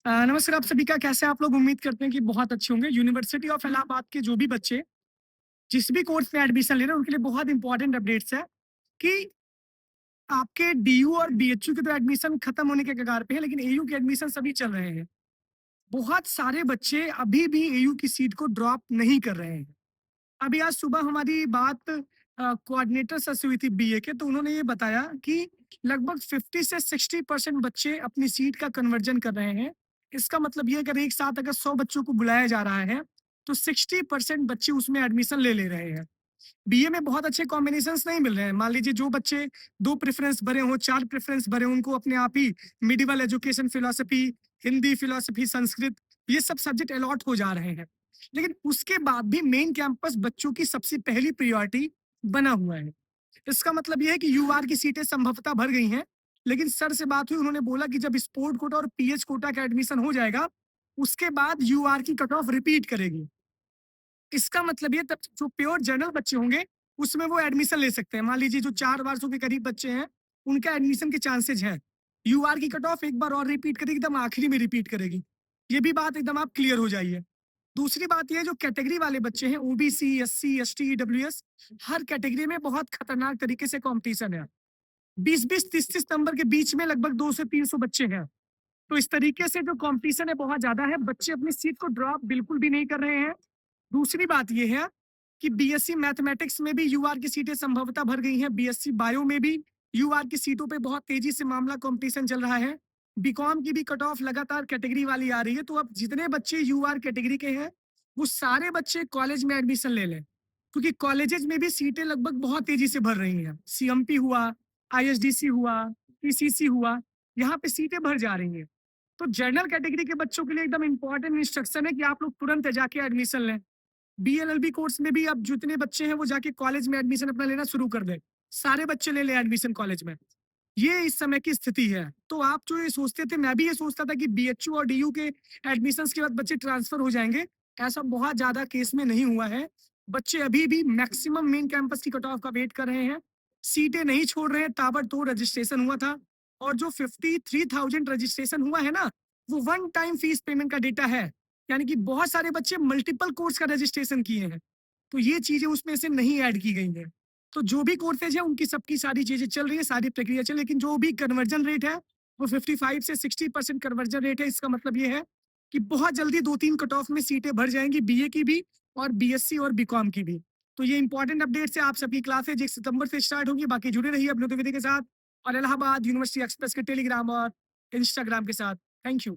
नमस्कार आप सभी का कैसे हैं आप लोग उम्मीद करते हैं कि बहुत अच्छे होंगे। यूनिवर्सिटी ऑफ इलाहाबाद के जो भी बच्चे जिस भी कोर्स में एडमिशन ले रहे हैं उनके लिए बहुत इंपॉर्टेंट अपडेट्स है कि आपके डीयू और बीएचयू के तो एडमिशन खत्म होने के कगार पे है, लेकिन एयू के एडमिशन सभी चल रहे हैं। बहुत सारे बच्चे अभी भी एयू की सीट को ड्रॉप नहीं कर रहे हैं। अभी आज सुबह हमारी बात कोऑर्डिनेटर से हुई थी बीए के, तो उन्होंने ये बताया कि लगभग 50 से 60% बच्चे अपनी सीट का कन्वर्जन कर रहे हैं। इसका मतलब ये अगर एक साथ अगर 100 बच्चों को बुलाया जा रहा है, तो 60% बच्चे उसमें एडमिशन ले ले रहे हैं। बीए में बहुत अच्छे कॉम्बिनेशंस नहीं मिल रहे हैं। मान लीजिए जो बच्चे 2 प्रेफ़रेंस भरे हों, 4 प्रेफ़रेंस भरे हों, उनको अपने आप ही medieval education philosophy, Hindi philosophy, Sanskrit ये सब सब्जेक्ट अलॉट हो जा रहे हैं। लेकिन उसके बाद भी मेन कैंपस बच्चों की सबसे पहली प्रायोरिटी बना हुआ है। इसका मतलब ये है कि यूआर की सीटें संभवतः भर गई हैं, लेकिन सर से बात हुई, उन्होंने बोला कि जब स्पोर्ट कोटा और पीएच कोटा का एडमिशन हो जाएगा, उसके बाद यूआर की कट ऑफ रिपीट करेगी। इसका मतलब ये तब जो प्योर जनरल बच्चे होंगे, उसमें वो एडमिशन ले सकते हैं। मान लीजिए जो 4 के करीब बच्चे हैं, उनका एडमिशन के चांसेज हैं। यूआर की कट ऑफ एक बार और रिपीट करेगी, एकदम आखिरी में रिपीट करेगी। ये भी बात एकदम आप क्लियर हो जाइए। दूसरी बात ये है जो कैटेगरी वाले बच्चे हैं, ओबीसी, एससी, एसटी, ईडब्ल्यूएस, हर कैटेगरी में बहुत खतरनाक तरीके से कॉम्पिटिशन है। 20-20, 30-30 नंबर के बीच में लगभग 200 से 300 बच्चे हैं। तो इस तरीके से जो कॉम्पिटिशन है बहुत ज़्यादा है। बच्चे अपनी सीट को ड्रॉप बिल्कुल भी नहीं कर रहे हैं। दूसरी बात ये है कि बीएससी मैथमेटिक्स में भी यूआर की सीटें संभवतः भर गई हैं। बीएससी बायो में भी यूआर की सीटों पे बहुत तेजी से मामला कॉम्पिटिशन चल रहा है। बीकॉम की भी कट ऑफ लगातार कैटेगरी वाली आ रही है। तो अब जितने बच्चे यूआर कैटेगरी के हैं, वो सारे बच्चे कॉलेज में एडमिशन ले लें, क्योंकि कॉलेजेस में भी सीटें लगभग बहुत तेजी से भर रही हैं। सीएमपी हुआ, आईएसडीसी हुआ, पीसीसी हुआ, यहाँ पे सीटें भर जा रही हैं। तो जनरल कैटेगरी के बच्चों के लिए एकदम इंपॉर्टेंट इंस्ट्रक्शन है कि आप लोग तुरंत जाके एडमिशन लें। बीएलएलबी कोर्स में भी अब जितने बच्चे हैं वो जाके कॉलेज में एडमिशन अपना लेना शुरू कर दें। सारे बच्चे ले लें एडमिशन कॉलेज में। ये इस समय की स्थिति है। तो आप जो ये सोचते थे, मैं भी ये सोचता था कि बीएचयू और डीयू के एडमिशन्स के बाद बच्चे ट्रांसफर हो जाएँगे। ऐसा बहुत ज़्यादा केस में नहीं हुआ है। बच्चे अभी भी मैक्सिमम मेन कैंपस की कट ऑफ का वेट कर रहे हैं। सीटें नहीं छोड़ रहे हैं, ताबड़तोड़ रजिस्ट्रेशन हुआ था और जो 53,000 रजिस्ट्रेशन हुआ है ना, वो वन टाइम फीस पेमेंट का डेटा है। यानी कि बहुत सारे बच्चे मल्टीपल कोर्स का रजिस्ट्रेशन किए हैं। तो ये चीज़ें उसमें से नहीं ऐड की गई हैं। तो जो भी कोर्सेज है उनकी सबकी सारी चीजें चल रही है, सारी प्रक्रिया चल रही है, लेकिन जो भी कन्वर्जन रेट है वो 55 से 60% कन्वर्जन रेट है। इसका मतलब ये है कि बहुत जल्दी 2-3 कट ऑफ में सीटें भर जाएंगी, बीए की भी और बीएससी और बीकॉम की भी। तो ये इंपॉर्टेंट अपडेट से आप सबकी क्लासेज 1 सितंबर से स्टार्ट होगी। बाकी जुड़े रहिए अपने के साथ और इलाहाबाद यूनिवर्सिटी एक्सप्रेस के टेलीग्राम और इंस्टाग्राम के साथ। Thank you.